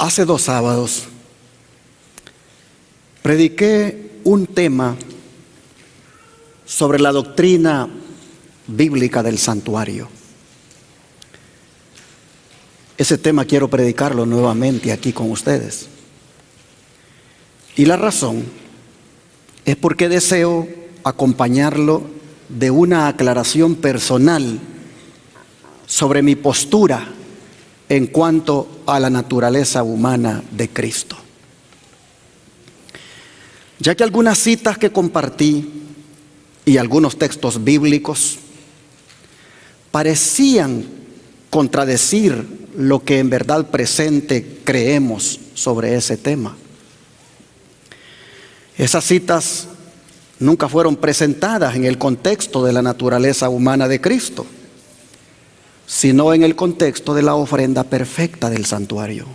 Hace 2 sábados prediqué un tema sobre la doctrina bíblica del santuario. Ese tema quiero predicarlo nuevamente aquí con ustedes. Y la razón es porque deseo acompañarlo de una aclaración personal sobre mi postura en cuanto a la naturaleza humana de Cristo. Ya que algunas citas que compartí y algunos textos bíblicos parecían contradecir lo que en verdad presente creemos sobre ese tema. Esas citas nunca fueron presentadas en el contexto de la naturaleza humana de Cristo, sino en el contexto de la ofrenda perfecta del santuario.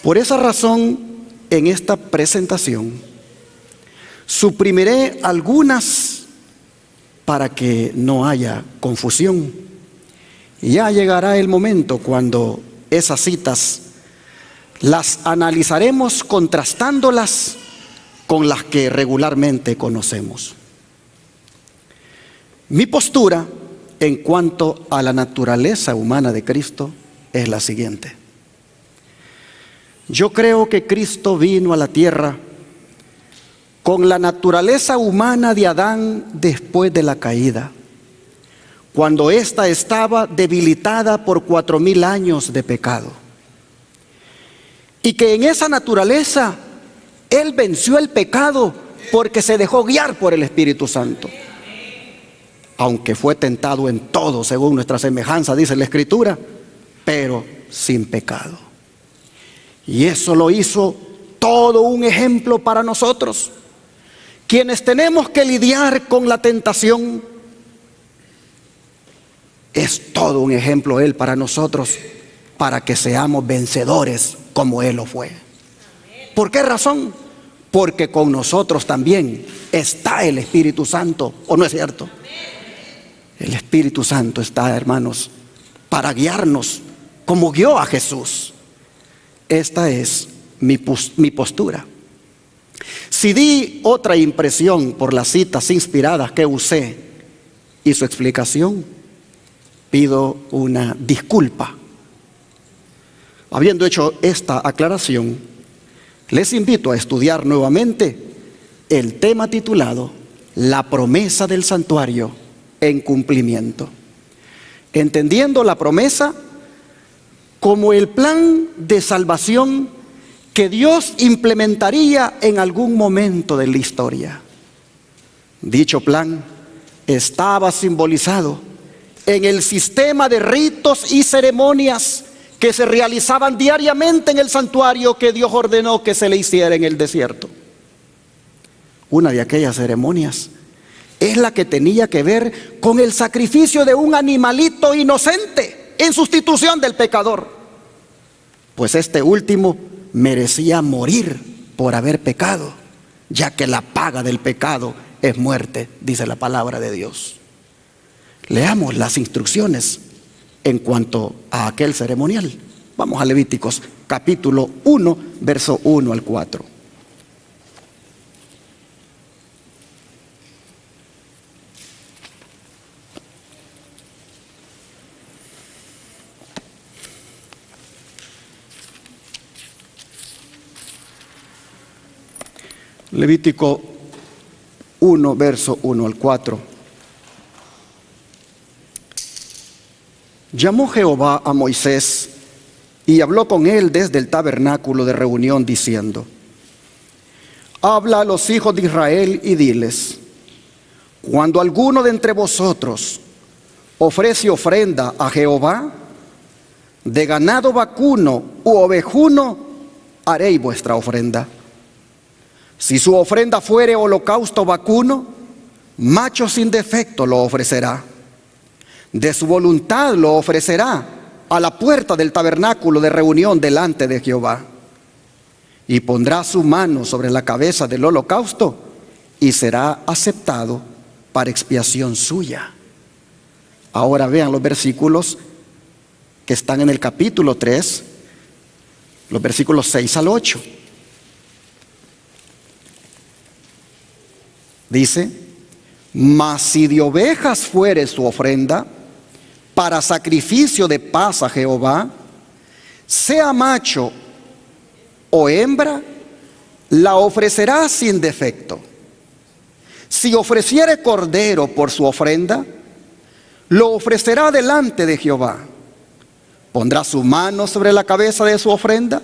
Por esa razón, en esta presentación, suprimiré algunas para que no haya confusión. Y ya llegará el momento cuando esas citas las analizaremos contrastándolas con las que regularmente conocemos. Mi postura en cuanto a la naturaleza humana de Cristo es la siguiente. Yo creo que Cristo vino a la tierra con la naturaleza humana de Adán después de la caída, cuando ésta estaba debilitada por 4000 años de pecado. Y que en esa naturaleza Él venció el pecado porque se dejó guiar por el Espíritu Santo. Aunque fue tentado en todo según nuestra semejanza, dice la Escritura, pero sin pecado. Y eso lo hizo todo un ejemplo para nosotros, quienes tenemos que lidiar con la tentación. Es todo un ejemplo Él para nosotros, para que seamos vencedores como Él lo fue. ¿Por qué razón? Porque con nosotros también está el Espíritu Santo, ¿o no es cierto? El Espíritu Santo está, hermanos, para guiarnos como guió a Jesús. Esta es mi postura. Si di otra impresión por las citas inspiradas que usé y su explicación, pido una disculpa. Habiendo hecho esta aclaración, les invito a estudiar nuevamente el tema titulado La promesa del santuario en cumplimiento, entendiendo la promesa como el plan de salvación que Dios implementaría en algún momento de la historia. Dicho plan estaba simbolizado en el sistema de ritos y ceremonias que se realizaban diariamente en el santuario que Dios ordenó que se le hiciera en el desierto. Una de aquellas ceremonias es la que tenía que ver con el sacrificio de un animalito inocente en sustitución del pecador, pues este último merecía morir por haber pecado, ya que la paga del pecado es muerte, dice la palabra de Dios. Leamos las instrucciones en cuanto a aquel ceremonial. Vamos a Levíticos capítulo 1, verso 1 al 4. Levítico 1, verso 1 al 4. Llamó Jehová a Moisés y habló con él desde el tabernáculo de reunión diciendo: Habla a los hijos de Israel y diles: cuando alguno de entre vosotros ofrece ofrenda a Jehová, de ganado vacuno u ovejuno haréis vuestra ofrenda. Si su ofrenda fuere holocausto vacuno, macho sin defecto lo ofrecerá. De su voluntad lo ofrecerá a la puerta del tabernáculo de reunión delante de Jehová. Y pondrá su mano sobre la cabeza del holocausto y será aceptado para expiación suya. Ahora vean los versículos que están en el capítulo 3 los versículos 6 al 8. Dice: mas si de ovejas fuere su ofrenda para sacrificio de paz a Jehová, sea macho o hembra, la ofrecerá sin defecto. Si ofreciere cordero por su ofrenda, lo ofrecerá delante de Jehová. Pondrá su mano sobre la cabeza de su ofrenda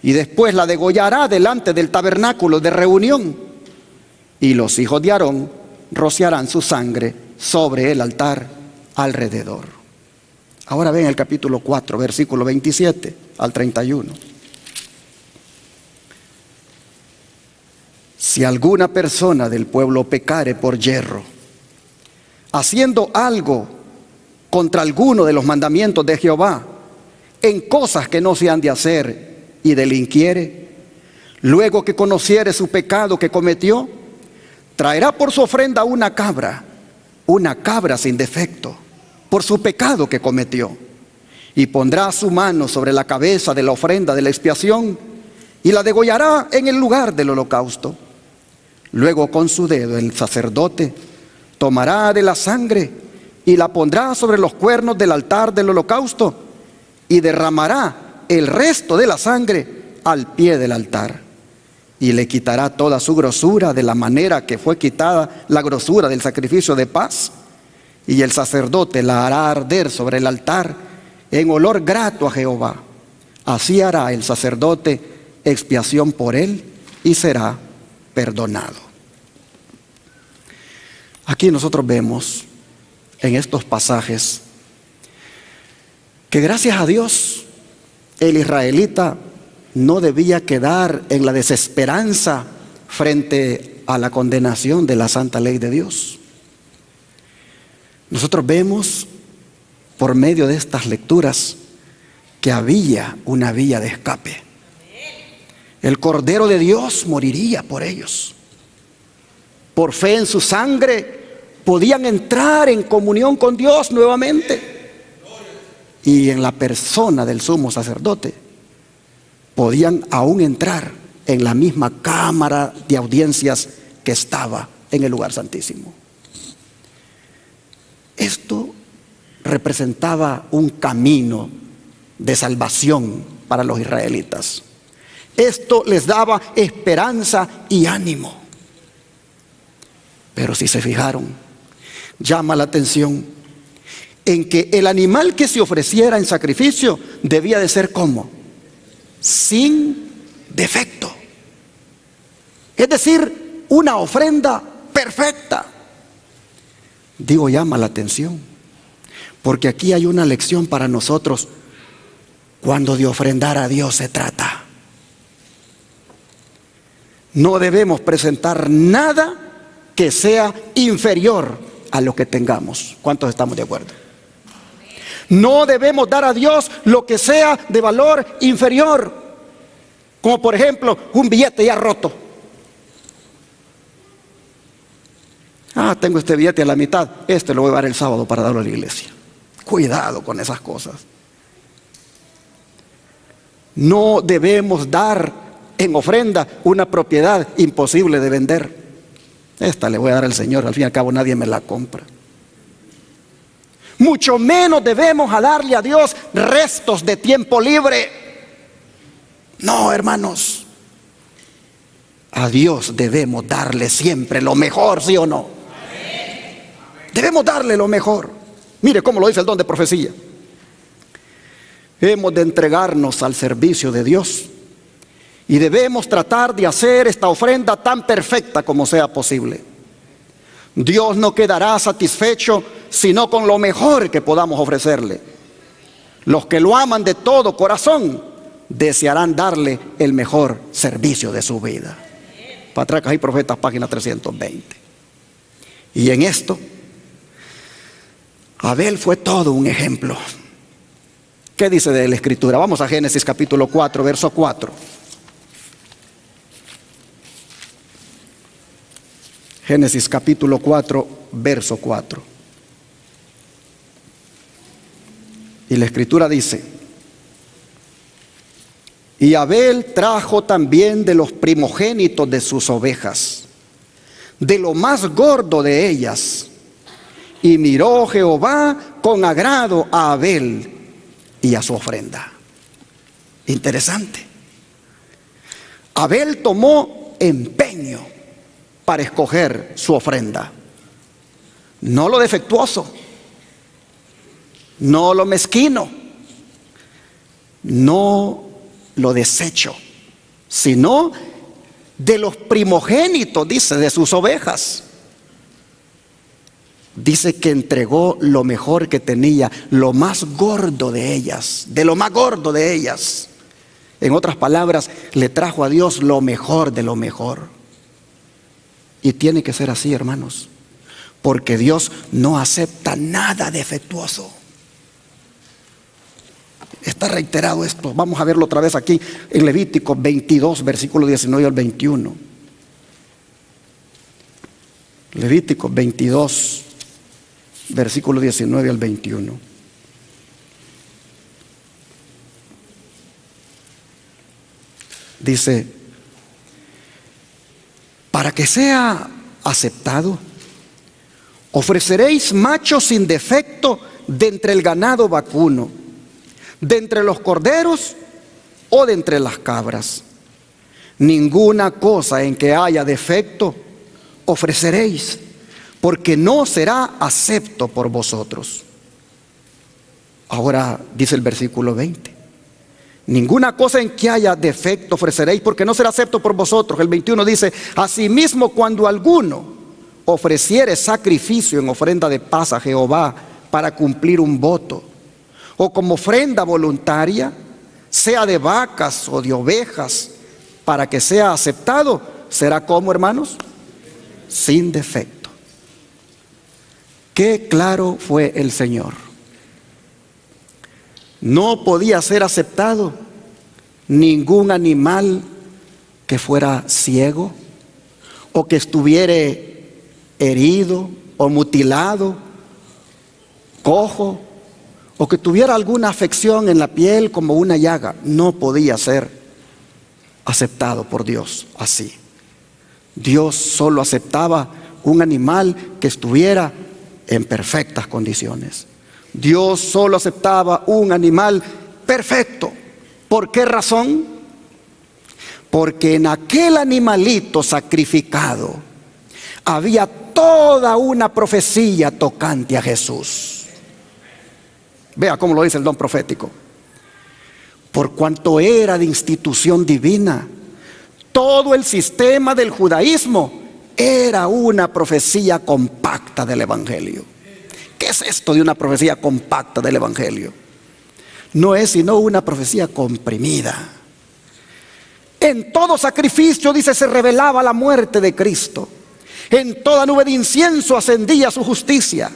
y después la degollará delante del tabernáculo de reunión. Y los hijos de Aarón rociarán su sangre sobre el altar alrededor. Ahora ven el capítulo 4, versículo 27 al 31. Si alguna persona del pueblo pecare por yerro, haciendo algo contra alguno de los mandamientos de Jehová, en cosas que no se han de hacer, y delinquiere, luego que conociere su pecado que cometió, traerá por su ofrenda una cabra sin defecto, por su pecado que cometió, y pondrá su mano sobre la cabeza de la ofrenda de la expiación, y la degollará en el lugar del holocausto. Luego con su dedo el sacerdote tomará de la sangre y la pondrá sobre los cuernos del altar del holocausto, y derramará el resto de la sangre al pie del altar. Y le quitará toda su grosura de la manera que fue quitada la grosura del sacrificio de paz. Y el sacerdote la hará arder sobre el altar en olor grato a Jehová. Así hará el sacerdote expiación por él y será perdonado. Aquí nosotros vemos en estos pasajes que gracias a Dios el israelita no debía quedar en la desesperanza frente a la condenación de la santa ley de Dios. Nosotros vemos por medio de estas lecturas que había una vía de escape. El Cordero de Dios moriría por ellos. Por fe en su sangre podían entrar en comunión con Dios nuevamente. Y en la persona del sumo sacerdote podían aún entrar en la misma cámara de audiencias que estaba en el lugar santísimo. Esto representaba un camino de salvación para los israelitas. Esto les daba esperanza y ánimo. Pero si se fijaron, llama la atención en que el animal que se ofreciera en sacrificio debía de ser ¿cómo? Sin defecto. Es decir, una ofrenda perfecta. Digo, llama la atención, porque aquí hay una lección para nosotros cuando de ofrendar a Dios se trata. No debemos presentar nada que sea inferior a lo que tengamos. ¿Cuántos estamos de acuerdo? No debemos dar a Dios lo que sea de valor inferior, como por ejemplo un billete ya roto. Tengo este billete a la mitad, este lo voy a dar el sábado para darlo a la iglesia. Cuidado con esas cosas. No debemos dar en ofrenda una propiedad imposible de vender. Esta le voy a dar al Señor, al fin y al cabo nadie me la compra. Mucho menos debemos darle a Dios restos de tiempo libre. No, hermanos. A Dios debemos darle siempre lo mejor, ¿sí o no? Debemos darle lo mejor. Mire cómo lo dice el don de profecía. Hemos de entregarnos al servicio de Dios y debemos tratar de hacer esta ofrenda tan perfecta como sea posible. Dios no quedará satisfecho sino con lo mejor que podamos ofrecerle. Los que lo aman de todo corazón desearán darle el mejor servicio de su vida. Patriarcas y Profetas, página 320. Y en esto Abel fue todo un ejemplo. ¿Qué dice de la Escritura? Vamos a Génesis capítulo 4, verso 4. Génesis capítulo 4, verso 4. Y la Escritura dice: Y Abel trajo también de los primogénitos de sus ovejas, de lo más gordo de ellas. Y miró Jehová con agrado a Abel y a su ofrenda. Interesante. Abel tomó empeño para escoger su ofrenda. No lo defectuoso, no lo mezquino, no lo desecho, sino de los primogénitos, dice, de sus ovejas. Dice que entregó lo mejor que tenía, lo más gordo de ellas, de lo más gordo de ellas. En otras palabras, le trajo a Dios lo mejor de lo mejor. Y tiene que ser así, hermanos, porque Dios no acepta nada defectuoso. Está reiterado esto. Vamos a verlo otra vez aquí en Levítico 22, versículo 19 al 21. Levítico 22, versículo 19 al 21. Dice: para que sea aceptado, ofreceréis machos sin defecto de entre el ganado vacuno, de entre los corderos o de entre las cabras. Ninguna cosa en que haya defecto ofreceréis, porque no será acepto por vosotros. Ahora dice el versículo 20: ninguna cosa en que haya defecto ofreceréis, porque no será acepto por vosotros. El 21 dice: asimismo, cuando alguno ofreciere sacrificio en ofrenda de paz a Jehová para cumplir un voto, o como ofrenda voluntaria, sea de vacas o de ovejas, para que sea aceptado, será como, hermanos, sin defecto. Qué claro fue el Señor. No podía ser aceptado ningún animal que fuera ciego, o que estuviera herido o mutilado, cojo, o que tuviera alguna afección en la piel como una llaga. No podía ser aceptado por Dios así. Dios solo aceptaba un animal que estuviera en perfectas condiciones. Dios solo aceptaba un animal perfecto. ¿Por qué razón? Porque en aquel animalito sacrificado había toda una profecía tocante a Jesús. Vea cómo lo dice el don profético. Por cuanto era de institución divina, todo el sistema del judaísmo era una profecía compacta del Evangelio. ¿Qué es esto de una profecía compacta del Evangelio? No es sino una profecía comprimida. En todo sacrificio, dice, se revelaba la muerte de Cristo. En toda nube de incienso ascendía su justicia.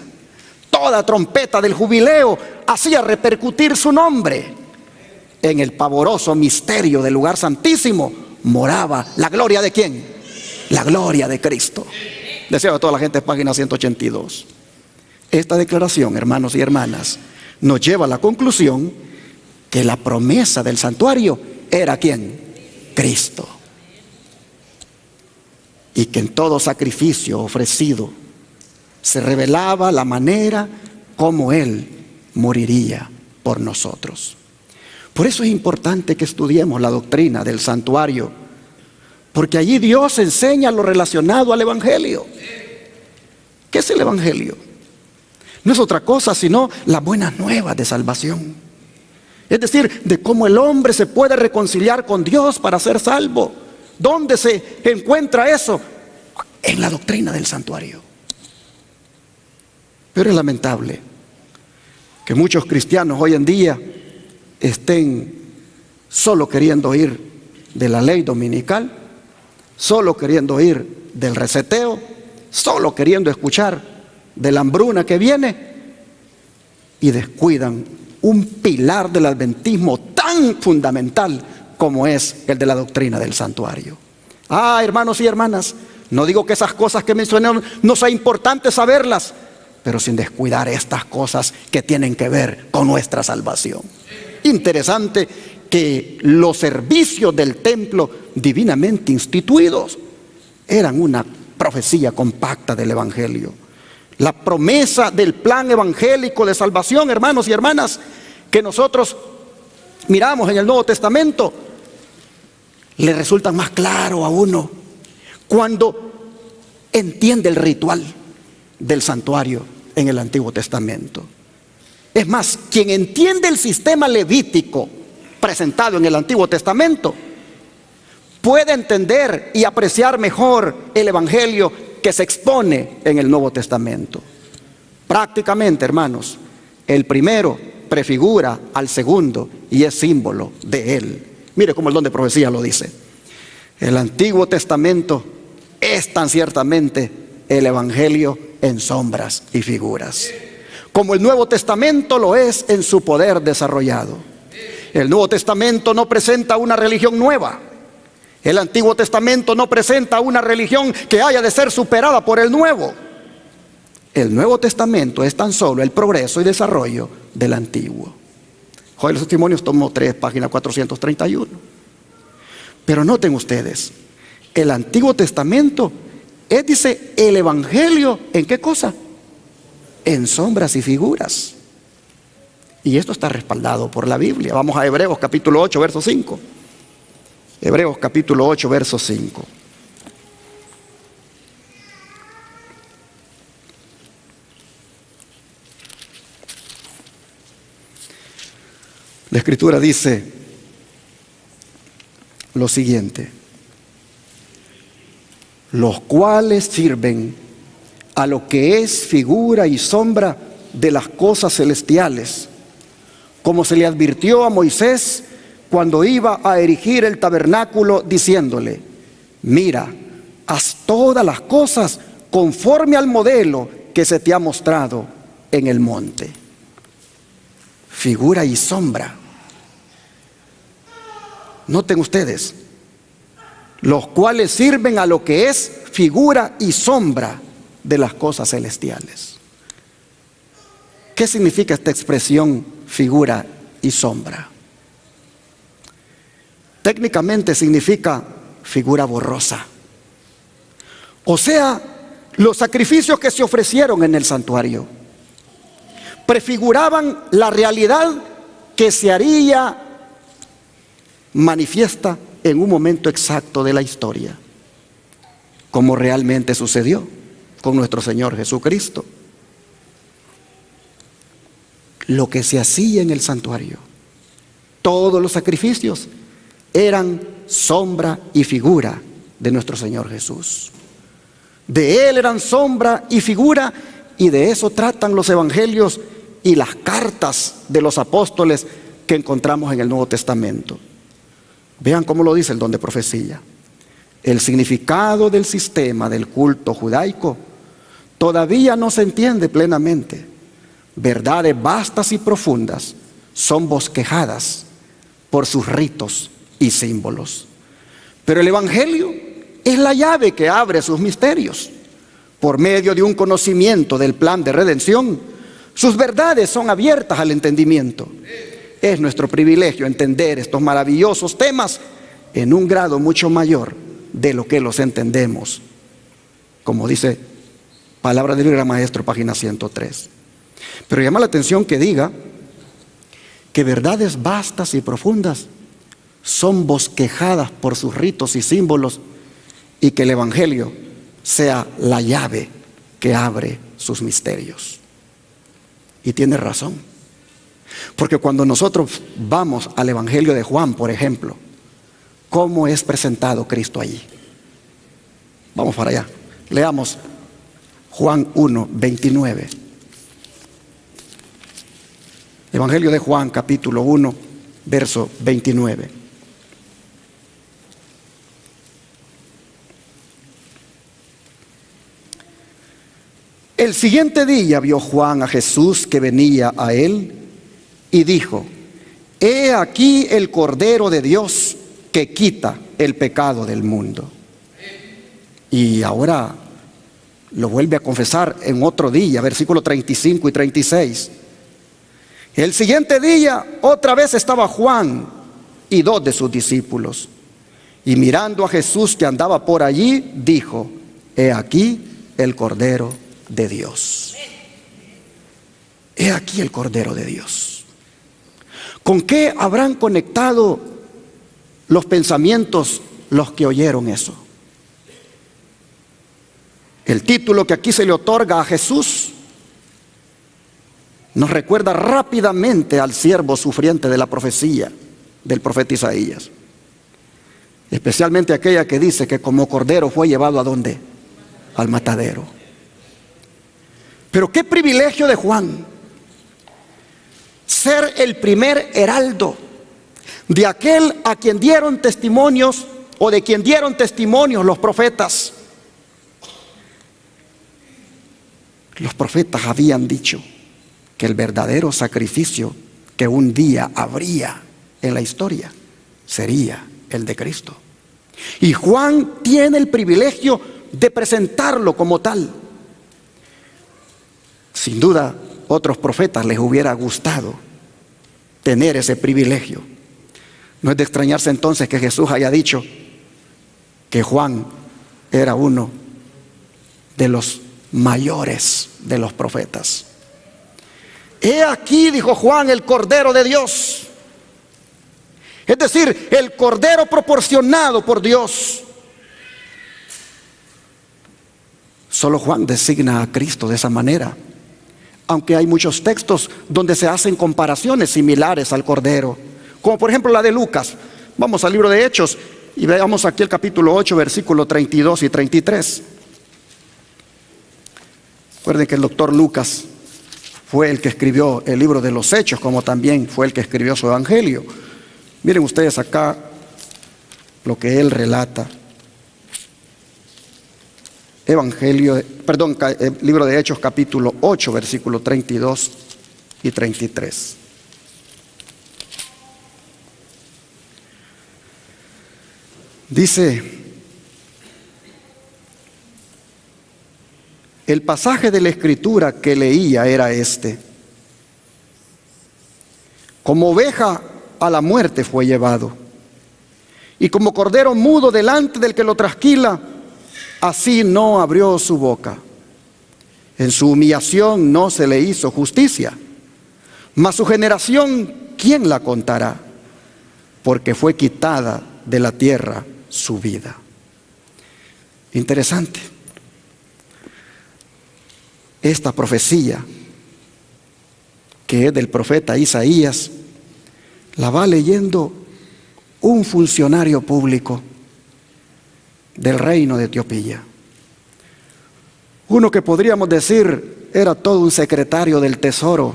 Toda trompeta del jubileo hacía repercutir su nombre. En el pavoroso misterio del lugar santísimo moraba la gloria de ¿quién? La gloria de Cristo. Deseo a toda la gente, página 182. Esta declaración, hermanos y hermanas, nos lleva a la conclusión que la promesa del santuario era ¿quién? Cristo. Y que en todo sacrificio ofrecido se revelaba la manera como Él moriría por nosotros. Por eso es importante que estudiemos la doctrina del santuario, porque allí Dios enseña lo relacionado al Evangelio. ¿Qué es el Evangelio? No es otra cosa sino las buenas nuevas de salvación. Es decir, de cómo el hombre se puede reconciliar con Dios para ser salvo. ¿Dónde se encuentra eso? En la doctrina del santuario. Pero es lamentable que muchos cristianos hoy en día estén solo queriendo oír de la ley dominical, solo queriendo oír del reseteo, solo queriendo escuchar de la hambruna que viene, y descuidan un pilar del adventismo tan fundamental como es el de la doctrina del santuario. Hermanos y hermanas, no digo que esas cosas que mencioné no sea importante saberlas, pero sin descuidar estas cosas que tienen que ver con nuestra salvación. Interesante que los servicios del templo divinamente instituidos eran una profecía compacta del Evangelio. La promesa del plan evangélico de salvación, hermanos y hermanas, que nosotros miramos en el Nuevo Testamento, le resulta más claro a uno cuando entiende el ritual del santuario en el Antiguo Testamento. Es más, quien entiende el sistema levítico presentado en el Antiguo Testamento puede entender y apreciar mejor el Evangelio que se expone en el Nuevo Testamento. Prácticamente, hermanos, el primero prefigura al segundo y es símbolo de él. Mire cómo el don de profecía lo dice. El Antiguo Testamento es tan ciertamente el Evangelio en sombras y figuras, como el Nuevo Testamento lo es en su poder desarrollado. El Nuevo Testamento no presenta una religión nueva. El Antiguo Testamento no presenta una religión que haya de ser superada por el Nuevo. El Nuevo Testamento es tan solo el progreso y desarrollo del Antiguo. Joder, los Testimonios, tomo 3, página 431. Pero noten ustedes, el Antiguo Testamento es, dice, el Evangelio, ¿en qué cosa? En sombras y figuras. Y esto está respaldado por la Biblia. Vamos a Hebreos capítulo 8, verso 5. Hebreos capítulo 8, verso 5. La Escritura dice lo siguiente: los cuales sirven a lo que es figura y sombra de las cosas celestiales, como se le advirtió a Moisés cuando iba a erigir el tabernáculo, diciéndole: mira, haz todas las cosas conforme al modelo que se te ha mostrado en el monte. Figura y sombra. Noten ustedes, los cuales sirven a lo que es figura y sombra de las cosas celestiales. ¿Qué significa esta expresión figura y sombra? Técnicamente significa figura borrosa. O sea, los sacrificios que se ofrecieron en el santuario prefiguraban la realidad que se haría manifiesta en un momento exacto de la historia, como realmente sucedió con nuestro Señor Jesucristo. Lo que se hacía en el santuario, todos los sacrificios eran sombra y figura de nuestro Señor Jesús. De Él eran sombra y figura, y de eso tratan los evangelios y las cartas de los apóstoles que encontramos en el Nuevo Testamento. Vean cómo lo dice el don de profecía. El significado del sistema del culto judaico todavía no se entiende plenamente. Verdades vastas y profundas son bosquejadas por sus ritos y símbolos. Pero el Evangelio es la llave que abre sus misterios. Por medio de un conocimiento del plan de redención, sus verdades son abiertas al entendimiento. Es nuestro privilegio entender estos maravillosos temas en un grado mucho mayor de lo que los entendemos, como dice Palabra del Gran Maestro, página 103. Pero llama la atención que diga que verdades vastas y profundas son bosquejadas por sus ritos y símbolos, y que el Evangelio sea la llave que abre sus misterios. Y tiene razón, porque cuando nosotros vamos al Evangelio de Juan, por ejemplo, ¿cómo es presentado Cristo allí? Vamos para allá, leamos Juan 1, 29. Evangelio de Juan, capítulo 1, verso 29. El siguiente día vio Juan a Jesús que venía a él y dijo: he aquí el Cordero de Dios que quita el pecado del mundo. Y ahora lo vuelve a confesar en otro día, versículos 35 y 36. El siguiente día otra vez estaba Juan y 2 de sus discípulos. Y mirando a Jesús que andaba por allí, dijo: he aquí el Cordero de Dios. He aquí el Cordero de Dios. ¿Con qué habrán conectado los pensamientos los que oyeron eso? El título que aquí se le otorga a Jesús nos recuerda rápidamente al siervo sufriente de la profecía del profeta Isaías, especialmente aquella que dice que como cordero fue llevado ¿a dónde? Al matadero. Pero qué privilegio de Juan ser el primer heraldo de aquel a quien dieron testimonios, o de quien dieron testimonios los profetas. Los profetas habían dicho que el verdadero sacrificio que un día habría en la historia sería el de Cristo. Y Juan tiene el privilegio de presentarlo como tal. Sin duda, otros profetas les hubiera gustado tener ese privilegio. No es de extrañarse entonces que Jesús haya dicho que Juan era uno de los mayores de los profetas. He aquí, dijo Juan, el Cordero de Dios. Es decir, el Cordero proporcionado por Dios. Solo Juan designa a Cristo de esa manera, aunque hay muchos textos donde se hacen comparaciones similares al Cordero, como por ejemplo la de Lucas. Vamos al libro de Hechos y veamos aquí el capítulo 8, versículos 32 y 33. Recuerden que el doctor Lucas fue el que escribió el libro de los Hechos, como también fue el que escribió su Evangelio. Miren ustedes acá lo que él relata. Libro de Hechos, capítulo 8, versículos 32 y 33. Dice, el pasaje de la Escritura que leía era este: como oveja a la muerte fue llevado, y como cordero mudo delante del que lo trasquila, así no abrió su boca. En su humillación no se le hizo justicia. Mas su generación, ¿quién la contará? Porque fue quitada de la tierra su vida. Interesante. Esta profecía, que es del profeta Isaías, la va leyendo un funcionario público del reino de Etiopía. Uno que podríamos decir era todo un secretario del Tesoro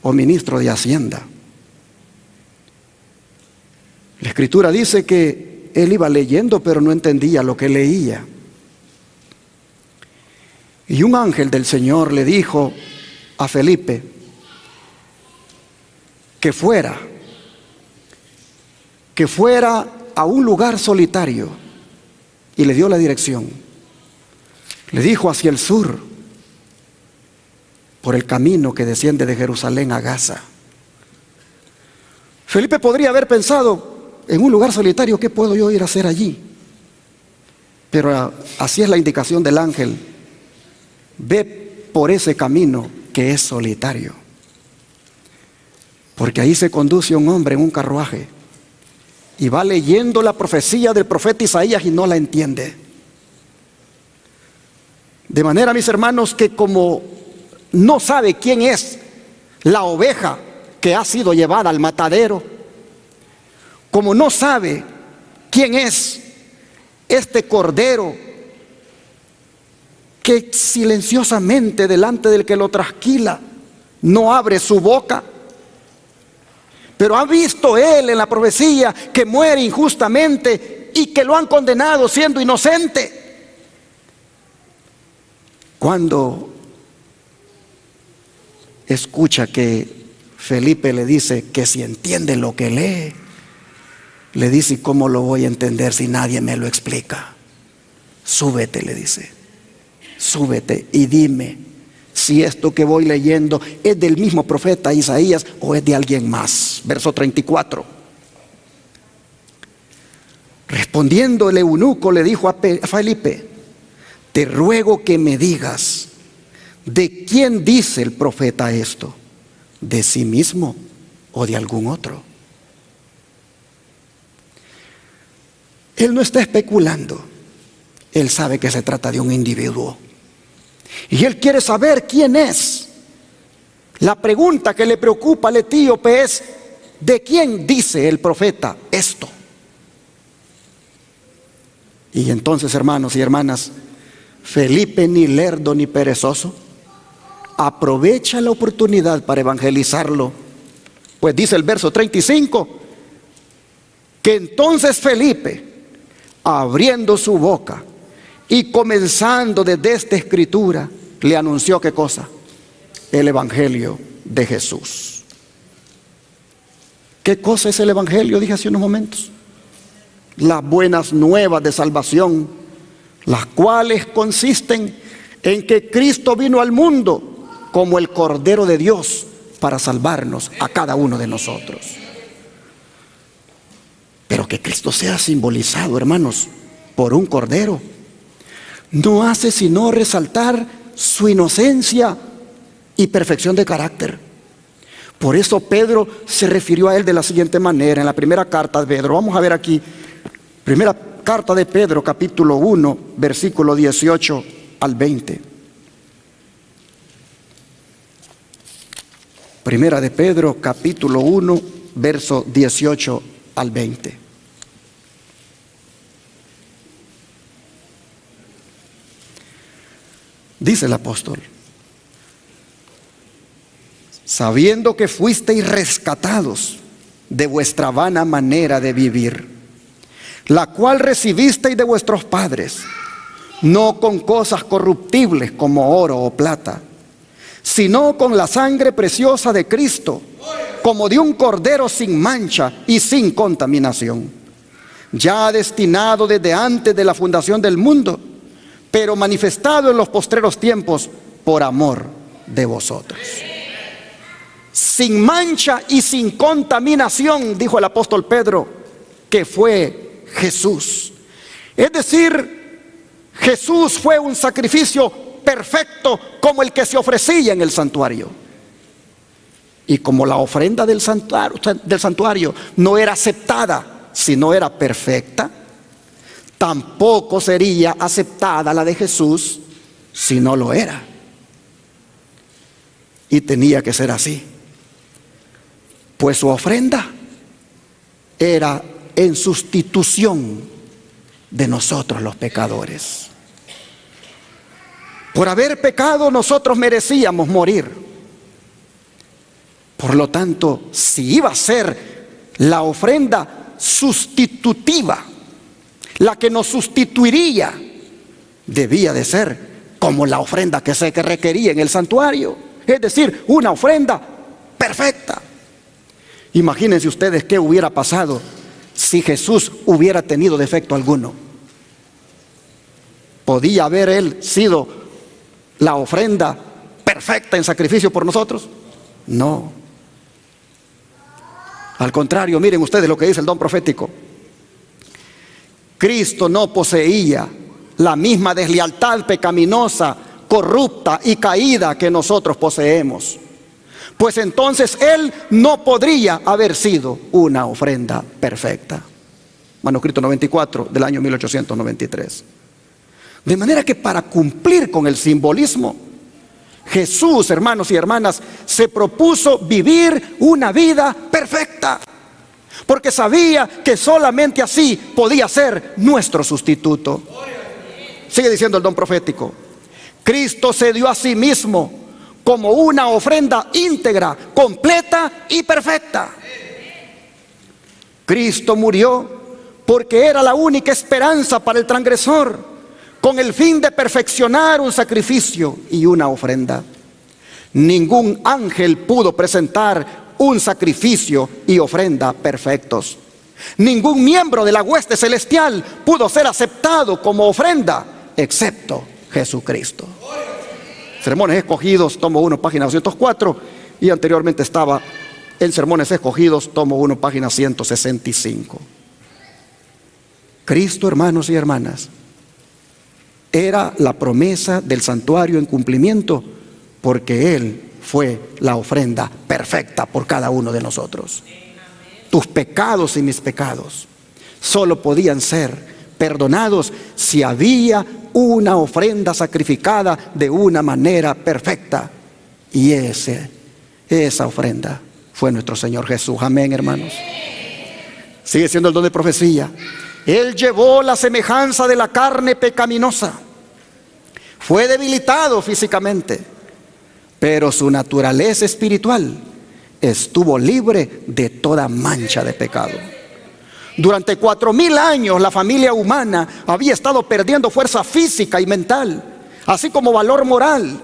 o ministro de Hacienda. La Escritura dice que él iba leyendo, pero no entendía lo que leía. Y un ángel del Señor le dijo a Felipe que fuera a un lugar solitario, y le dio la dirección. Le dijo: hacia el sur, por el camino que desciende de Jerusalén a Gaza. Felipe podría haber pensado: en un lugar solitario, ¿qué puedo yo ir a hacer allí? Pero así es la indicación del ángel: ve por ese camino que es solitario, porque ahí se conduce un hombre en un carruaje y va leyendo la profecía del profeta Isaías y no la entiende. De manera, mis hermanos, que como no sabe quién es la oveja que ha sido llevada al matadero, como no sabe quién es este cordero que silenciosamente delante del que lo trasquila no abre su boca, pero ha visto él en la profecía que muere injustamente y que lo han condenado siendo inocente. Cuando escucha que Felipe le dice que si entiende lo que lee, le dice: ¿y cómo lo voy a entender si nadie me lo explica? Súbete, le dice, súbete y dime si esto que voy leyendo es del mismo profeta Isaías o es de alguien más. Verso 34. Respondiendo el eunuco le dijo a Felipe: te ruego que me digas, ¿de quién dice el profeta esto? ¿De sí mismo o de algún otro? Él no está especulando. Él sabe que se trata de un individuo. Y él quiere saber quién es. La pregunta que le preocupa al etíope es: ¿de quién dice el profeta esto? Y entonces, hermanos y hermanas, Felipe, ni lerdo ni perezoso, aprovecha la oportunidad para evangelizarlo. Pues dice el verso 35, que entonces Felipe, abriendo su boca y comenzando desde esta escritura, le anunció ¿qué cosa? El evangelio de Jesús. ¿Qué cosa es el evangelio? Dije hace unos momentos. Las buenas nuevas de salvación, las cuales consisten en que Cristo vino al mundo como el Cordero de Dios para salvarnos a cada uno de nosotros. Pero que Cristo sea simbolizado, hermanos, por un cordero, no hace sino resaltar su inocencia y perfección de carácter. Por eso Pedro se refirió a él de la siguiente manera en la primera carta de Pedro. Vamos a ver aquí, primera carta de Pedro, capítulo 1, versículo 18 al 20. Primera de Pedro, capítulo 1, verso 18 al 20. Dice el apóstol: sabiendo que fuisteis rescatados de vuestra vana manera de vivir, la cual recibisteis de vuestros padres, no con cosas corruptibles como oro o plata, sino con la sangre preciosa de Cristo, como de un cordero sin mancha y sin contaminación, ya destinado desde antes de la fundación del mundo, pero manifestado en los postreros tiempos por amor de vosotros. Sin mancha y sin contaminación, dijo el apóstol Pedro, que fue Jesús. Es decir, Jesús fue un sacrificio perfecto como el que se ofrecía en el santuario. Y como la ofrenda del santuario no era aceptada si no era perfecta, tampoco sería aceptada la de Jesús si no lo era. Y tenía que ser así, pues su ofrenda era en sustitución de nosotros los pecadores. Por haber pecado nosotros merecíamos morir. Por lo tanto, si iba a ser la ofrenda sustitutiva, la que nos sustituiría, debía de ser como la ofrenda que se requería en el santuario, es decir, una ofrenda perfecta. Imagínense ustedes qué hubiera pasado si Jesús hubiera tenido defecto alguno. ¿Podía haber él sido la ofrenda perfecta en sacrificio por nosotros? No. Al contrario, miren ustedes lo que dice el don profético. Cristo no poseía la misma deslealtad pecaminosa, corrupta y caída que nosotros poseemos. Pues entonces Él no podría haber sido una ofrenda perfecta. Manuscrito 94 del año 1893. De manera que para cumplir con el simbolismo, Jesús, hermanos y hermanas, se propuso vivir una vida perfecta, porque sabía que solamente así podía ser nuestro sustituto. Sigue diciendo el don profético: Cristo se dio a sí mismo como una ofrenda íntegra, completa y perfecta. Cristo murió porque era la única esperanza para el transgresor, con el fin de perfeccionar un sacrificio y una ofrenda. Ningún ángel pudo presentar un sacrificio y ofrenda perfectos. Ningún miembro de la hueste celestial pudo ser aceptado como ofrenda, excepto Jesucristo. Sermones Escogidos, tomo 1, página 204, y anteriormente estaba en Sermones Escogidos, tomo 1, página 165. Cristo, hermanos y hermanas, era la promesa del santuario en cumplimiento, porque Él fue la ofrenda perfecta por cada uno de nosotros. Tus pecados y mis pecados solo podían ser perdonados si había una ofrenda sacrificada de una manera perfecta. Y esa ofrenda fue nuestro Señor Jesús. Amén, hermanos. Sigue siendo el don de profecía. Él llevó la semejanza de la carne pecaminosa. Fue debilitado físicamente, pero su naturaleza espiritual estuvo libre de toda mancha de pecado. Durante 4000 años la familia humana había estado perdiendo fuerza física y mental, así como valor moral.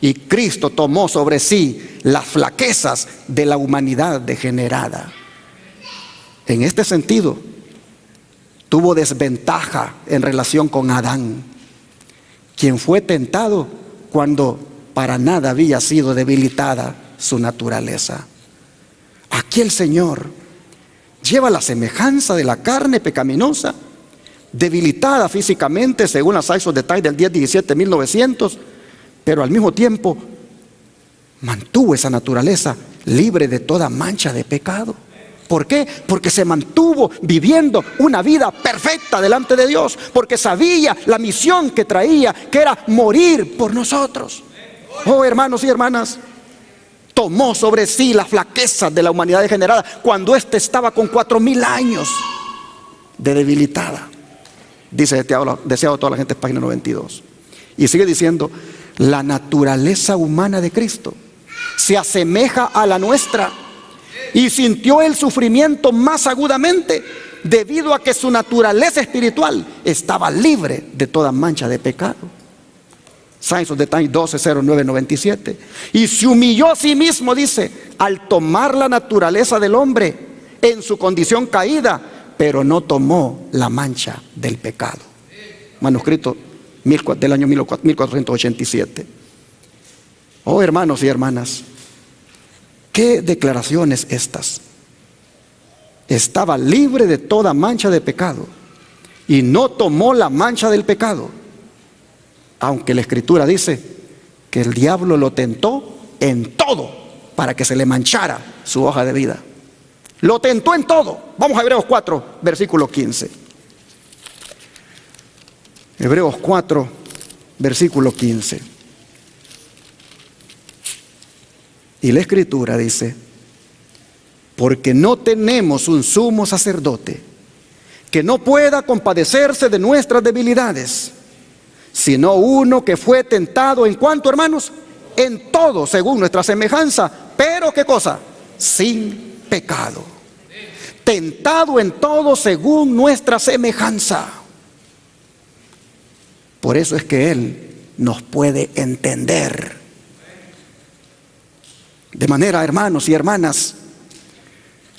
Y Cristo tomó sobre sí las flaquezas de la humanidad degenerada. En este sentido, tuvo desventaja en relación con Adán, quien fue tentado cuando para nada había sido debilitada su naturaleza. Aquí el Señor lleva la semejanza de la carne pecaminosa, debilitada físicamente según las Eyes of the Time del 10-17-1900, pero al mismo tiempo mantuvo esa naturaleza libre de toda mancha de pecado. ¿Por qué? Porque se mantuvo viviendo una vida perfecta delante de Dios, porque sabía la misión que traía, que era morir por nosotros. Oh, hermanos y hermanas, tomó sobre sí las flaquezas de la humanidad degenerada cuando éste estaba con 4000 años de debilitada. Dice deseado toda la gente, página 92. Y sigue diciendo: la naturaleza humana de Cristo se asemeja a la nuestra, y sintió el sufrimiento más agudamente debido a que su naturaleza espiritual estaba libre de toda mancha de pecado. Signs of the Time 12-09-97. Y se humilló a sí mismo, dice, al tomar la naturaleza del hombre en su condición caída, pero no tomó la mancha del pecado. Manuscrito del año 1487. Oh, hermanos y hermanas, ¿qué declaraciones estas? Estaba libre de toda mancha de pecado y no tomó la mancha del pecado, aunque la Escritura dice que el diablo lo tentó en todo para que se le manchara su hoja de vida. Lo tentó en todo. Vamos a Hebreos 4, versículo 15. Hebreos 4, versículo 15. Y la Escritura dice: porque no tenemos un sumo sacerdote que no pueda compadecerse de nuestras debilidades, sino uno que fue tentado en cuanto, hermanos, en todo según nuestra semejanza, pero ¿qué cosa? Sin pecado. Tentado en todo según nuestra semejanza. Por eso es que Él nos puede entender. De manera, hermanos y hermanas,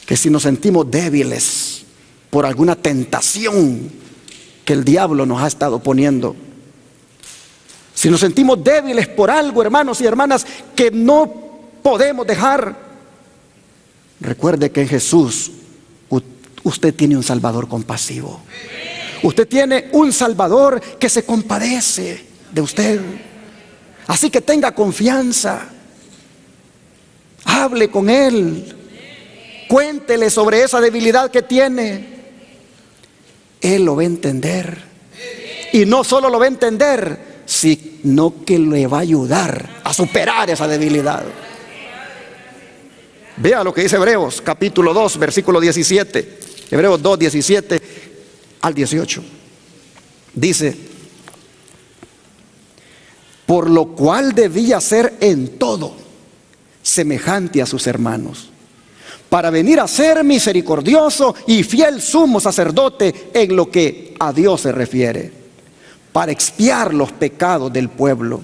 que si nos sentimos débiles por alguna tentación que el diablo nos ha estado poniendo, si nos sentimos débiles por algo, hermanos y hermanas, que no podemos dejar, recuerde que en Jesús usted tiene un Salvador compasivo. Usted tiene un Salvador que se compadece de usted. Así que tenga confianza. Hable con Él. Cuéntele sobre esa debilidad que tiene. Él lo va a entender. Y no solo lo va a entender, sino que le va a ayudar a superar esa debilidad. Vea lo que dice Hebreos capítulo 2, versículo 17. Hebreos 2, 17 al 18. Dice: por lo cual debía ser en todo semejante a sus hermanos, para venir a ser misericordioso y fiel sumo sacerdote en lo que a Dios se refiere, para expiar los pecados del pueblo.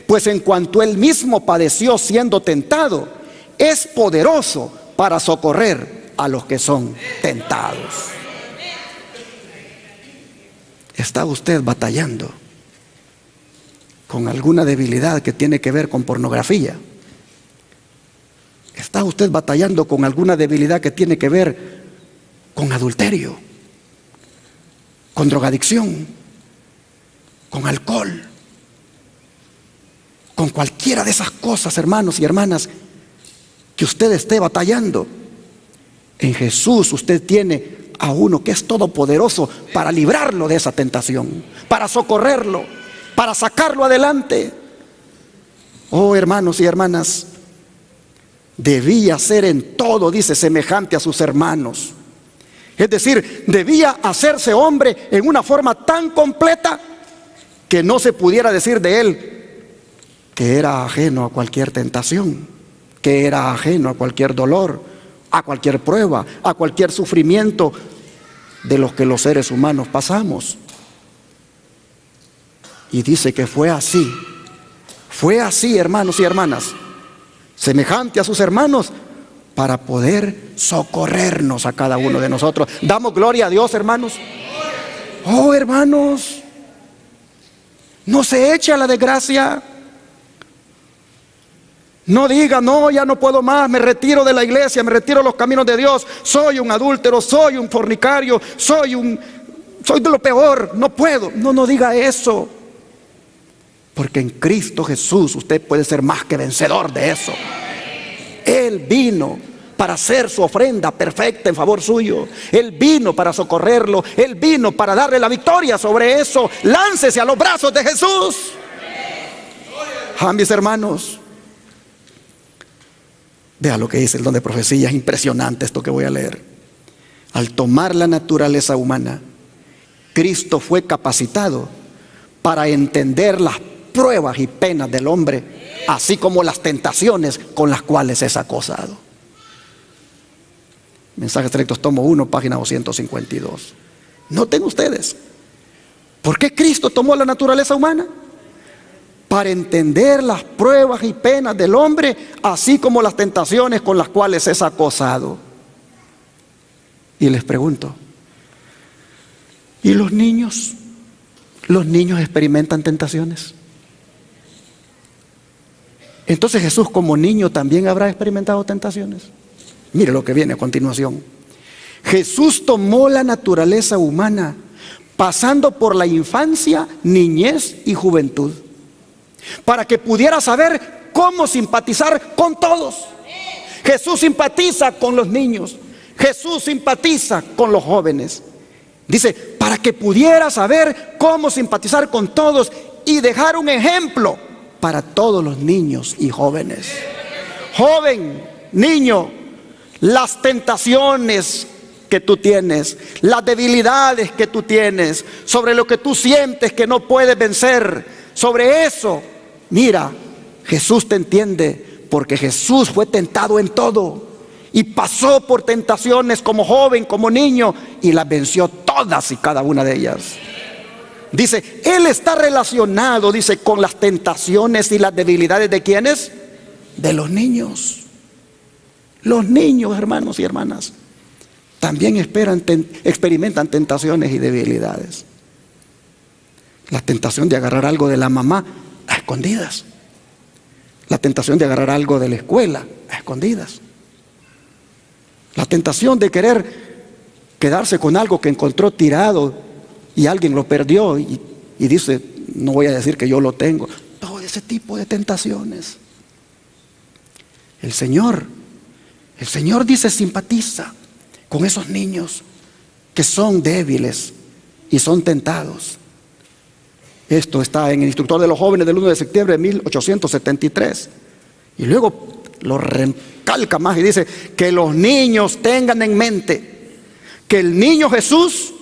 Pues en cuanto él mismo padeció siendo tentado, es poderoso para socorrer a los que son tentados. ¿Está usted batallando con alguna debilidad que tiene que ver con pornografía? ¿Está usted batallando con alguna debilidad que tiene que ver con adulterio? con drogadicción, con alcohol, con cualquiera de esas cosas, hermanos y hermanas, que usted esté batallando. En Jesús usted tiene a uno que es todopoderoso para librarlo de esa tentación, para socorrerlo, para sacarlo adelante. Oh, hermanos y hermanas, debía ser en todo, dice, semejante a sus hermanos. Es decir, debía hacerse hombre en una forma tan completa que no se pudiera decir de él que era ajeno a cualquier tentación, que era ajeno a cualquier dolor, a cualquier prueba, a cualquier sufrimiento de los que los seres humanos pasamos. Y dice que fue así, hermanos y hermanas, semejante a sus hermanos, para poder socorrernos a cada uno de nosotros. Damos gloria a Dios, hermanos. Oh, hermanos, no se eche a la desgracia. No diga, no, ya no puedo más, me retiro de la iglesia, me retiro de los caminos de Dios, soy un adúltero, soy un fornicario, soy de lo peor, no puedo. No diga eso, porque en Cristo Jesús usted puede ser más que vencedor de eso. Él vino para hacer su ofrenda perfecta en favor suyo. Él vino para socorrerlo, Él vino para darle la victoria sobre eso. Láncese a los brazos de Jesús. Mis hermanos, vea lo que dice el don de profecía, es impresionante esto que voy a leer. Al tomar la naturaleza humana, Cristo fue capacitado para entender las pruebas y penas del hombre, así como las tentaciones con las cuales es acosado. Mensajes Selectos, tomo 1, página 252. Noten ustedes, ¿por qué Cristo tomó la naturaleza humana? Para entender las pruebas y penas del hombre, así como las tentaciones con las cuales es acosado. Y les pregunto, ¿y los niños? ¿Los niños experimentan tentaciones? Entonces Jesús como niño también habrá experimentado tentaciones. Mire lo que viene a continuación. Jesús tomó la naturaleza humana, pasando por la infancia, niñez y juventud, para que pudiera saber cómo simpatizar con todos. Jesús simpatiza con los niños, Jesús simpatiza con los jóvenes. Dice, para que pudiera saber cómo simpatizar con todos y dejar un ejemplo para todos los niños y jóvenes. Joven, niño, las tentaciones que tú tienes, las debilidades que tú tienes, sobre lo que tú sientes que no puedes vencer, sobre eso, mira, Jesús te entiende, porque Jesús fue tentado en todo y pasó por tentaciones como joven, como niño, y las venció todas y cada una de ellas. Dice, Él está relacionado, dice, con las tentaciones y las debilidades de ¿quiénes? De los niños. Los niños, hermanos y hermanas, también experimentan tentaciones y debilidades. La tentación de agarrar algo de la mamá a escondidas. La tentación de agarrar algo de la escuela a escondidas. La tentación de querer quedarse con algo que encontró tirado y alguien lo perdió y dice, no voy a decir que yo lo tengo. Todo ese tipo de tentaciones. El Señor dice, simpatiza con esos niños que son débiles y son tentados. Esto está en el Instructor de los Jóvenes del 1 de septiembre de 1873. Y luego lo recalca más y dice, que los niños tengan en mente que el niño Jesús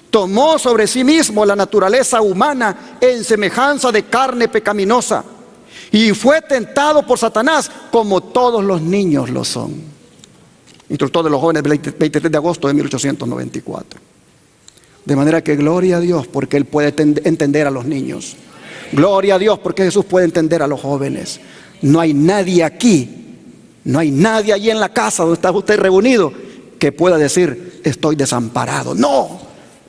tomó sobre sí mismo la naturaleza humana en semejanza de carne pecaminosa y fue tentado por Satanás como todos los niños lo son. Instructor de los Jóvenes, 23 de agosto de 1894. De manera que gloria a Dios porque Él puede entender a los niños. Gloria a Dios porque Jesús puede entender a los jóvenes. No hay nadie aquí, no hay nadie allí en la casa donde está usted reunido que pueda decir, estoy desamparado. No,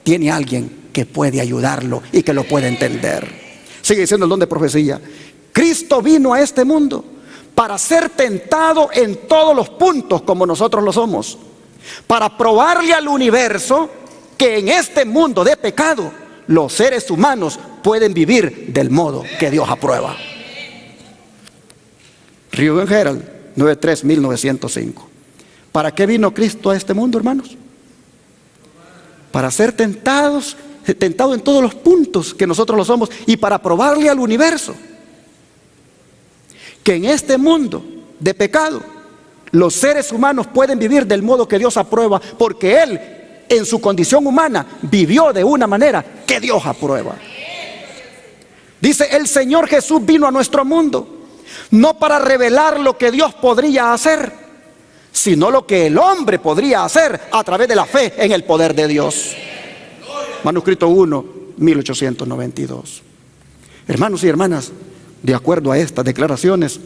tiene alguien que puede ayudarlo y que lo puede entender. Sigue diciendo el don de profecía. Cristo vino a este mundo para ser tentado en todos los puntos como nosotros lo somos, para probarle al universo que en este mundo de pecado los seres humanos pueden vivir del modo que Dios aprueba. Reuben Herald, 1905. ¿Para qué vino Cristo a este mundo, hermanos? Para ser tentado en todos los puntos que nosotros lo somos, y para probarle al universo que en este mundo de pecado los seres humanos pueden vivir del modo que Dios aprueba, porque Él en su condición humana vivió de una manera que Dios aprueba. Dice: el Señor Jesús vino a nuestro mundo no para revelar lo que Dios podría hacer, sino lo que el hombre podría hacer a través de la fe en el poder de Dios. Manuscrito 1, 1892. Hermanos y hermanas, de acuerdo a estas declaraciones,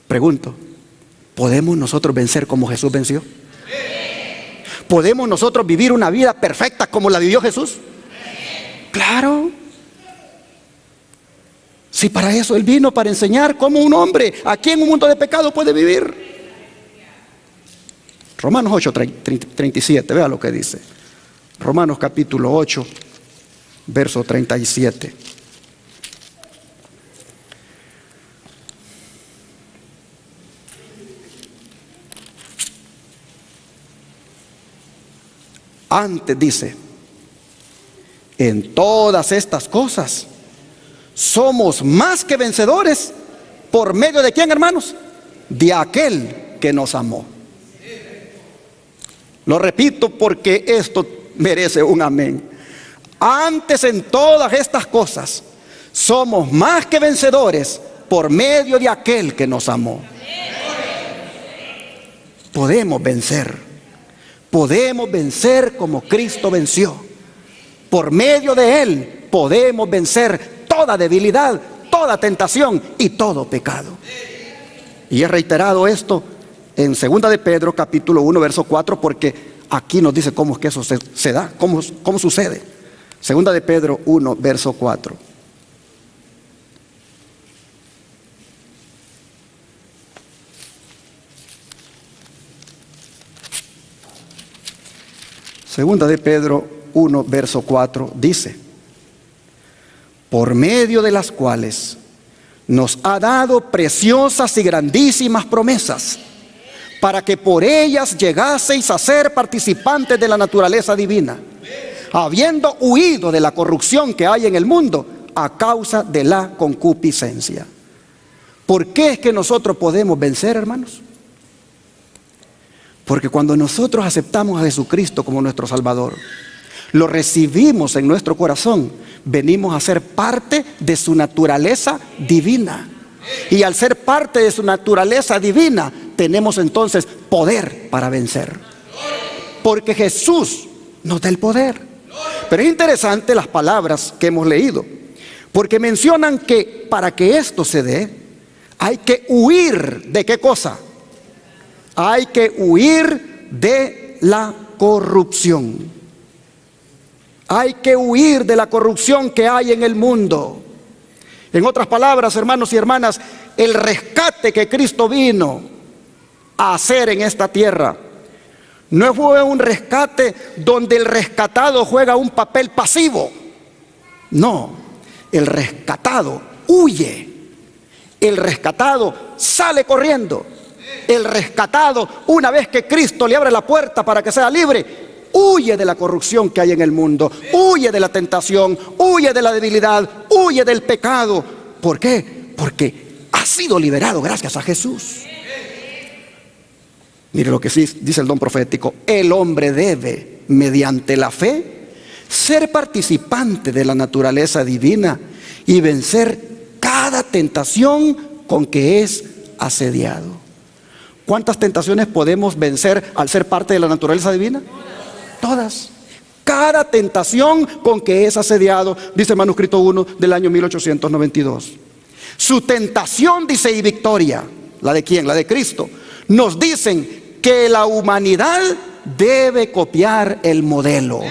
pregunto: ¿podemos nosotros vencer como Jesús venció? ¿Podemos nosotros vivir una vida perfecta como la vivió Jesús? Claro. Si para eso Él vino, para enseñar cómo un hombre aquí en un mundo de pecado puede vivir. Romanos 8, 37, vea lo que dice. Romanos capítulo 8, verso 37. Antes dice: en todas estas cosas somos más que vencedores por medio de ¿quién, hermanos? De aquel que nos amó. Lo repito porque esto merece un amén. Antes, en todas estas cosas somos más que vencedores por medio de aquel que nos amó. Podemos vencer. Podemos vencer como Cristo venció. Por medio de Él podemos vencer toda debilidad, toda tentación y todo pecado. Y he reiterado esto en 2 de Pedro capítulo 1 verso 4, porque aquí nos dice cómo es que eso se da, cómo sucede. 2 de Pedro 1 verso 4. Segunda de Pedro 1 verso 4 dice: por medio de las cuales nos ha dado preciosas y grandísimas promesas, para que por ellas llegaseis a ser participantes de la naturaleza divina, habiendo huido de la corrupción que hay en el mundo a causa de la concupiscencia. ¿Por qué es que nosotros podemos vencer, hermanos? Porque cuando nosotros aceptamos a Jesucristo como nuestro Salvador, lo recibimos en nuestro corazón, venimos a ser parte de su naturaleza divina. Y al ser parte de su naturaleza divina, tenemos entonces poder para vencer. Porque Jesús nos da el poder. Pero es interesante las palabras que hemos leído, porque mencionan que para que esto se dé, hay que huir de ¿qué cosa? Hay que huir de la corrupción. Hay que huir de la corrupción que hay en el mundo. En otras palabras, hermanos y hermanas, el rescate que Cristo vino a hacer en esta tierra no fue un rescate donde el rescatado juega un papel pasivo. No, el rescatado huye. El rescatado sale corriendo. El rescatado, una vez que Cristo le abre la puerta para que sea libre, huye de la corrupción que hay en el mundo, huye de la tentación, huye de la debilidad, huye del pecado. ¿Por qué? Porque ha sido liberado gracias a Jesús. Mire lo que sí dice el don profético: el hombre debe, mediante la fe, ser participante de la naturaleza divina y vencer cada tentación con que es asediado. ¿Cuántas tentaciones podemos vencer al ser parte de la naturaleza divina? Todas. Cada tentación con que es asediado, dice el manuscrito 1 del año 1892. Su tentación, dice, y victoria, ¿la de quién? La de Cristo. Nos dicen que la humanidad debe copiar el modelo.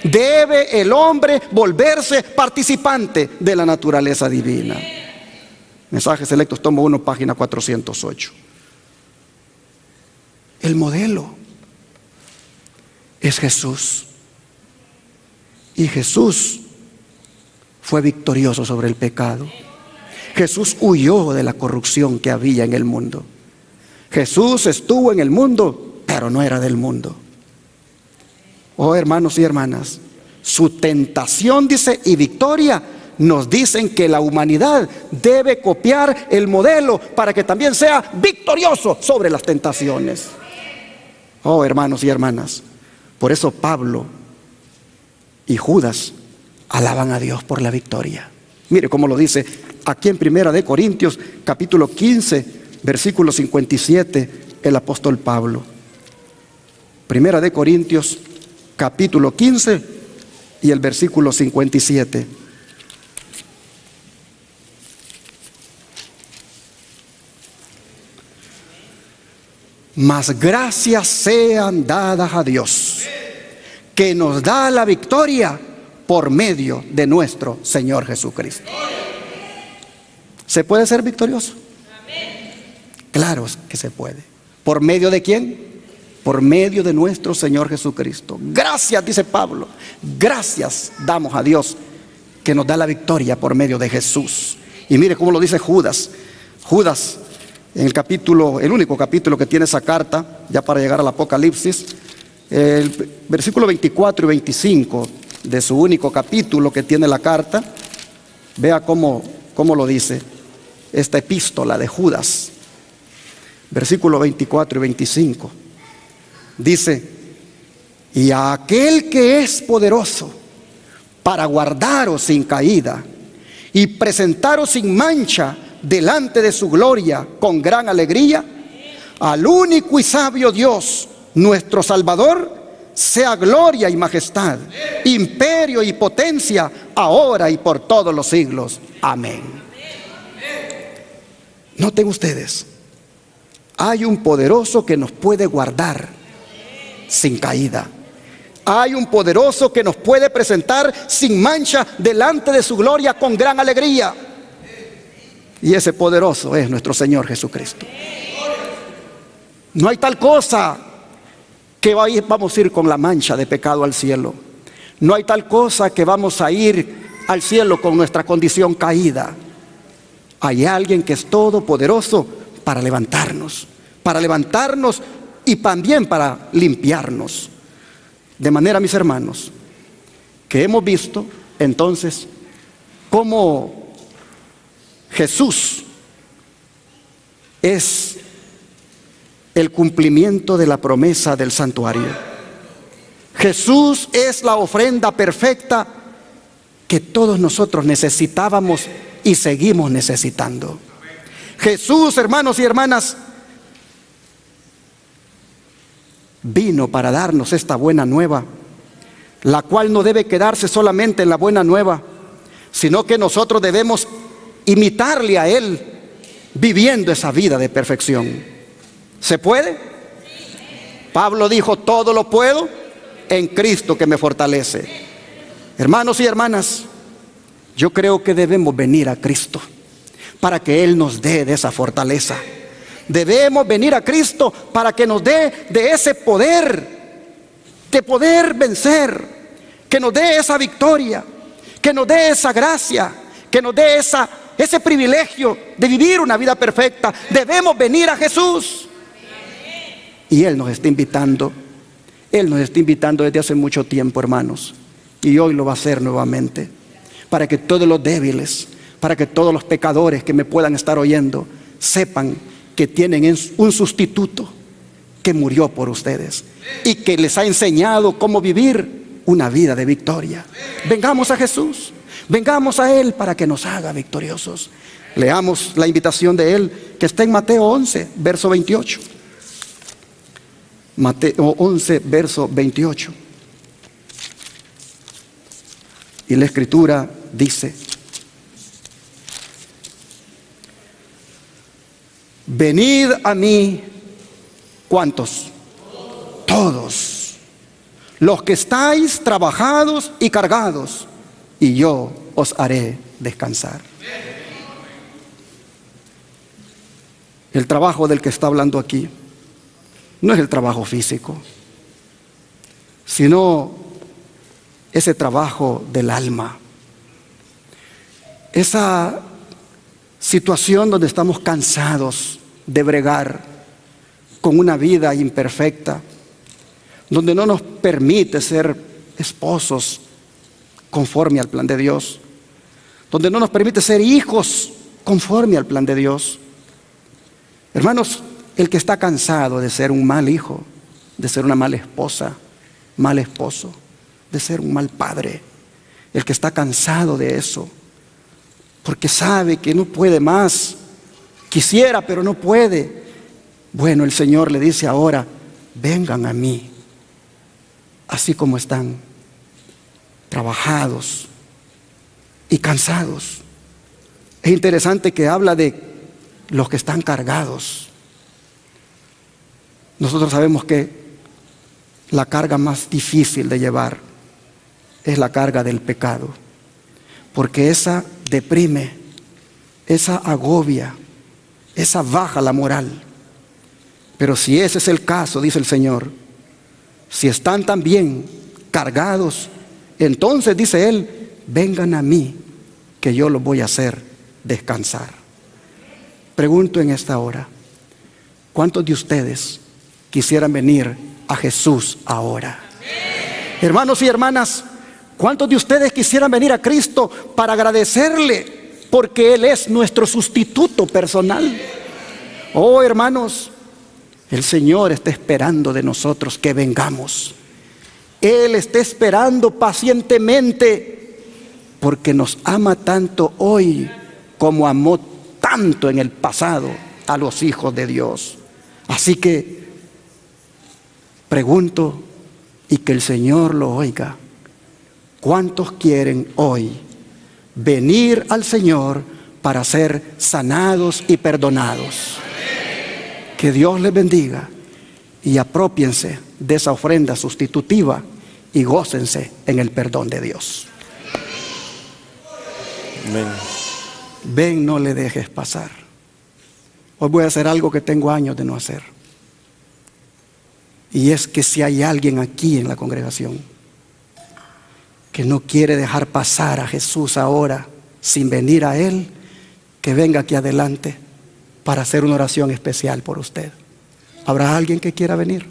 Debe el hombre volverse participante de la naturaleza divina. Mensajes Selectos, tomo 1, página 408. El modelo es Jesús. Y Jesús fue victorioso sobre el pecado. Jesús huyó de la corrupción que había en el mundo. Jesús estuvo en el mundo, pero no era del mundo. Oh, hermanos y hermanas, su tentación, dice, y victoria nos dicen que la humanidad debe copiar el modelo para que también sea victorioso sobre las tentaciones. Oh, hermanos y hermanas, por eso Pablo y Judas alaban a Dios por la victoria. Mire cómo lo dice aquí en Primera de Corintios, capítulo 15, versículo 57, el apóstol Pablo. Primera de Corintios, capítulo 15 y el versículo 57. Mas gracias sean dadas a Dios, que nos da la victoria por medio de nuestro Señor Jesucristo. ¿Se puede ser victorioso? Claro que se puede. ¿Por medio de quién? Por medio de nuestro Señor Jesucristo. Gracias, dice Pablo, gracias damos a Dios que nos da la victoria por medio de Jesús. Y mire cómo lo dice Judas. Judas, en el único capítulo que tiene esa carta, ya para llegar al Apocalipsis, el versículo 24 y 25 de su único capítulo que tiene la carta, vea cómo lo dice esta epístola de Judas. Versículo 24 y 25. Dice: y a aquel que es poderoso para guardaros sin caída y presentaros sin mancha delante de su gloria con gran alegría, al único y sabio Dios, nuestro Salvador, sea gloria y majestad, imperio y potencia, ahora y por todos los siglos. Amén. Noten ustedes, hay un poderoso que nos puede guardar sin caída. Hay un poderoso que nos puede presentar sin mancha delante de su gloria con gran alegría. Y ese poderoso es nuestro Señor Jesucristo. No hay tal cosa que vamos a ir con la mancha de pecado al cielo. No hay tal cosa que vamos a ir al cielo con nuestra condición caída. Hay alguien que es todopoderoso para levantarnos y también para limpiarnos. De manera, mis hermanos, que hemos visto entonces cómo Jesús es el cumplimiento de la promesa del santuario. Jesús es la ofrenda perfecta que todos nosotros necesitábamos y seguimos necesitando. Jesús, hermanos y hermanas, vino para darnos esta buena nueva, la cual no debe quedarse solamente en la buena nueva, sino que nosotros debemos imitarle a Él, viviendo esa vida de perfección. ¿Se puede? Pablo dijo: todo lo puedo en Cristo que me fortalece. Hermanos y hermanas, yo creo que debemos venir a Cristo para que Él nos dé de esa fortaleza. Debemos venir a Cristo para que nos dé de ese poder, de poder vencer, que nos dé esa victoria, que nos dé esa gracia, que nos dé ese privilegio de vivir una vida perfecta. Debemos venir a Jesús. Y Él nos está invitando. Él nos está invitando desde hace mucho tiempo, hermanos. Y hoy lo va a hacer nuevamente. Para que todos los débiles, para que todos los pecadores que me puedan estar oyendo, sepan que tienen un sustituto que murió por ustedes y que les ha enseñado cómo vivir una vida de victoria. Vengamos a Jesús, vengamos a Él para que nos haga victoriosos. Leamos la invitación de Él que está en Mateo 11, verso 28. Mateo 11, verso 28. Y la Escritura dice: venid a mí, ¿cuántos? Todos los que estáis trabajados y cargados, y yo os haré descansar. El trabajo del que está hablando aquí no es el trabajo físico, sino ese trabajo del alma, esa situación donde estamos cansados de bregar con una vida imperfecta, donde no nos permite ser esposos conforme al plan de Dios, donde no nos permite ser hijos conforme al plan de Dios. Hermanos, el que está cansado de ser un mal hijo, de ser una mala esposa, mal esposo, de ser un mal padre, el que está cansado de eso, porque sabe que no puede más, quisiera pero no puede, bueno, el Señor le dice ahora: vengan a mí, así como están, trabajados y cansados. Es interesante que habla de los que están cargados. Nosotros sabemos que la carga más difícil de llevar es la carga del pecado, porque esa deprime, esa agobia, esa baja la moral. Pero si ese es el caso, dice el Señor, si están también cargados, entonces dice Él: vengan a mí, que yo los voy a hacer descansar. Pregunto en esta hora: ¿cuántos de ustedes quisieran venir a Jesús ahora? Hermanos y hermanas, ¿cuántos de ustedes quisieran venir a Cristo para agradecerle porque Él es nuestro sustituto personal? Oh, hermanos, el Señor está esperando de nosotros que vengamos. Él está esperando pacientemente porque nos ama tanto hoy como amó tanto en el pasado a los hijos de Dios. Así que pregunto, y que el Señor lo oiga: ¿cuántos quieren hoy venir al Señor para ser sanados y perdonados? Que Dios les bendiga y apropiense de esa ofrenda sustitutiva y gócense en el perdón de Dios. Amén. Ven, no le dejes pasar. Hoy voy a hacer algo que tengo años de no hacer. Y es que si hay alguien aquí en la congregación que no quiere dejar pasar a Jesús ahora sin venir a Él, que venga aquí adelante para hacer una oración especial por usted. ¿Habrá alguien que quiera venir?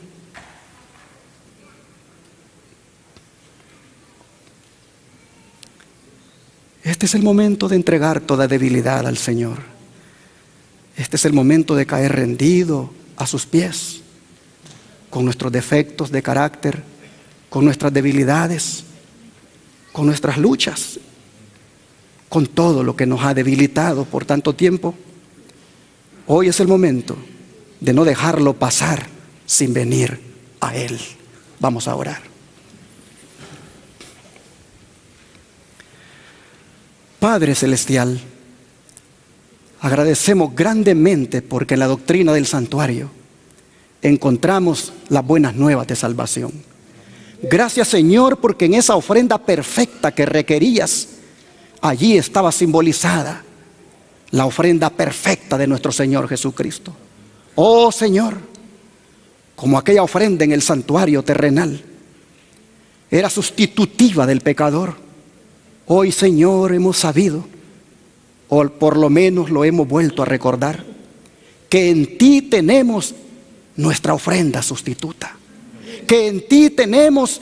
Este es el momento de entregar toda debilidad al Señor. Este es el momento de caer rendido a sus pies, con nuestros defectos de carácter, con nuestras debilidades, con nuestras luchas, con todo lo que nos ha debilitado por tanto tiempo. Hoy es el momento de no dejarlo pasar sin venir a Él. Vamos a orar. Padre Celestial, agradecemos grandemente porque en la doctrina del santuario encontramos las buenas nuevas de salvación. Gracias, Señor, porque en esa ofrenda perfecta que requerías, allí estaba simbolizada la ofrenda perfecta de nuestro Señor Jesucristo. Oh Señor, como aquella ofrenda en el santuario terrenal era sustitutiva del pecador, hoy, Señor, hemos sabido, o por lo menos lo hemos vuelto a recordar, que en ti tenemos nuestra ofrenda sustituta, que en ti tenemos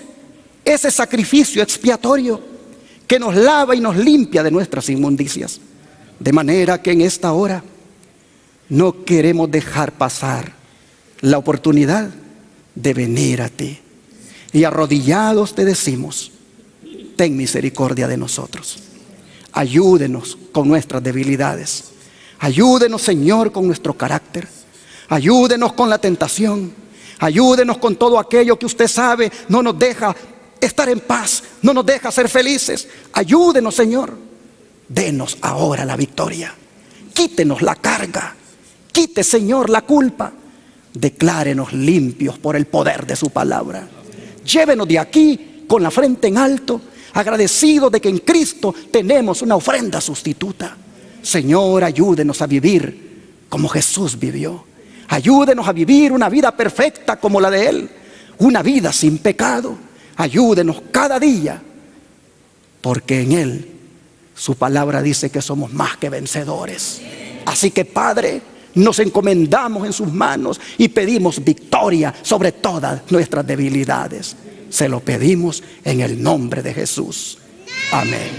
ese sacrificio expiatorio que nos lava y nos limpia de nuestras inmundicias. De manera que en esta hora no queremos dejar pasar la oportunidad de venir a ti. Y arrodillados te decimos: ten misericordia de nosotros. Ayúdenos con nuestras debilidades. Ayúdenos, Señor, con nuestro carácter. Ayúdenos con la tentación. Ayúdenos con todo aquello que usted sabe no nos deja estar en paz, no nos deja ser felices. Ayúdenos, Señor. Denos ahora la victoria. Quítenos la carga. Quite, Señor, la culpa. Declárenos limpios por el poder de su palabra. Llévenos de aquí con la frente en alto, agradecidos de que en Cristo tenemos una ofrenda sustituta. Señor, ayúdenos a vivir como Jesús vivió. Ayúdenos a vivir una vida perfecta como la de Él, una vida sin pecado. Ayúdenos cada día porque en Él su palabra dice que somos más que vencedores. Así que, Padre, nos encomendamos en sus manos y pedimos victoria sobre todas nuestras debilidades. Se lo pedimos en el nombre de Jesús. Amén.